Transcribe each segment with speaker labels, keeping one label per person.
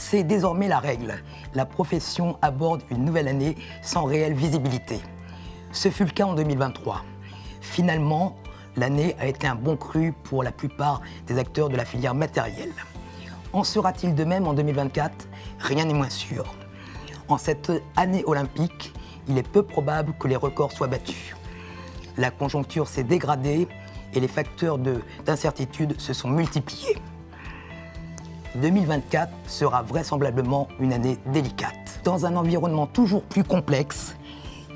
Speaker 1: C'est désormais la règle. La profession aborde une nouvelle année sans réelle visibilité. Ce fut le cas en 2023. Finalement, l'année a été un bon cru pour la plupart des acteurs de la filière matérielle. En sera-t-il de même en 2024? Rien n'est moins sûr. En cette année olympique, il est peu probable que les records soient battus. La conjoncture s'est dégradée et les facteurs d'incertitude se sont multipliés. 2024 sera vraisemblablement une année délicate. Dans un environnement toujours plus complexe,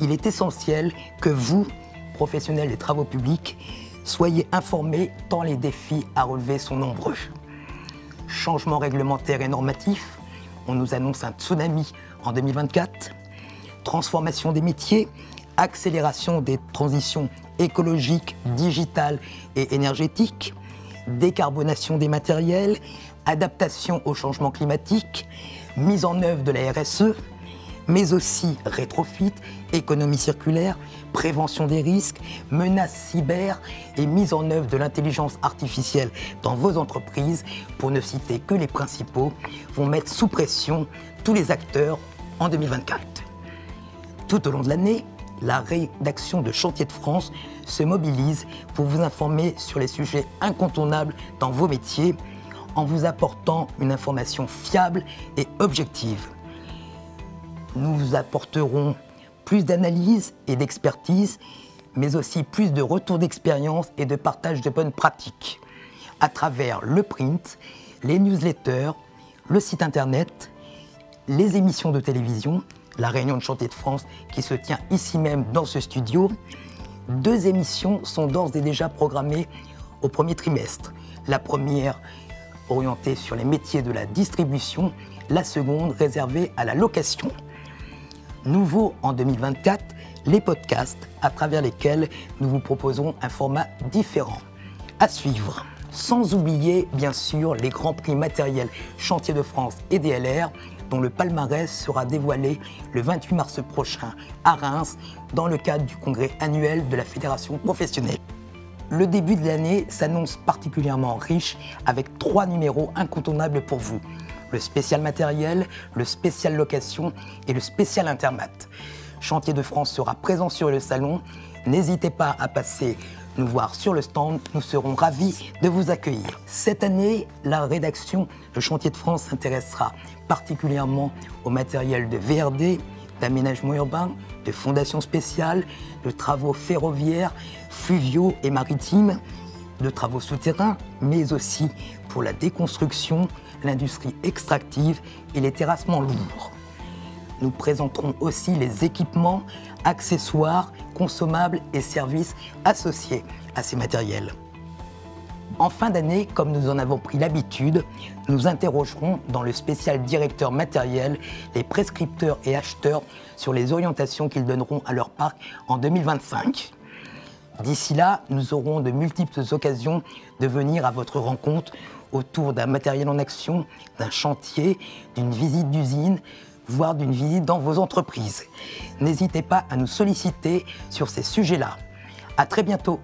Speaker 1: il est essentiel que vous, professionnels des travaux publics, soyez informés tant les défis à relever sont nombreux. Changements réglementaires et normatifs, on nous annonce un tsunami en 2024. Transformation des métiers, accélération des transitions écologiques, digitales et énergétiques, décarbonation des matériels, adaptation au changement climatique, mise en œuvre de la RSE, mais aussi rétrofit, économie circulaire, prévention des risques, menaces cyber et mise en œuvre de l'intelligence artificielle dans vos entreprises, pour ne citer que les principaux, vont mettre sous pression tous les acteurs en 2024. Tout au long de l'année, la rédaction de Chantiers de France se mobilise pour vous informer sur les sujets incontournables dans vos métiers, en vous apportant une information fiable et objective. Nous vous apporterons plus d'analyse et d'expertise, mais aussi plus de retours d'expérience et de partage de bonnes pratiques, à travers le print, les newsletters, le site internet, les émissions de télévision, la réunion de Chantiers de France qui se tient ici même dans ce studio. 2 émissions sont d'ores et déjà programmées au premier trimestre. La première orientée sur les métiers de la distribution, la seconde réservée à la location. Nouveau en 2024, les podcasts à travers lesquels nous vous proposons un format différent. À suivre. Sans oublier, bien sûr, les grands prix matériels Chantiers de France et DLR, dont le palmarès sera dévoilé le 28 mars prochain à Reims, dans le cadre du congrès annuel de la Fédération professionnelle. Le début de l'année s'annonce particulièrement riche, avec 3 numéros incontournables pour vous. Le spécial matériel, le spécial location et le spécial intermat. Chantiers de France sera présent sur le salon. N'hésitez pas à passer nous voir sur le stand, nous serons ravis de vous accueillir. Cette année, la rédaction de Chantiers de France s'intéressera particulièrement au matériel de VRD, d'aménagement urbain, de fondations spéciales, de travaux ferroviaires, fluviaux et maritimes, de travaux souterrains, mais aussi pour la déconstruction, l'industrie extractive et les terrassements lourds. Nous présenterons aussi les équipements, accessoires, consommables et services associés à ces matériels. En fin d'année, comme nous en avons pris l'habitude, nous interrogerons dans le spécial directeur matériel les prescripteurs et acheteurs sur les orientations qu'ils donneront à leur parc en 2025. D'ici là, nous aurons de multiples occasions de venir à votre rencontre autour d'un matériel en action, d'un chantier, d'une visite d'usine, voire d'une visite dans vos entreprises. N'hésitez pas à nous solliciter sur ces sujets-là. À très bientôt.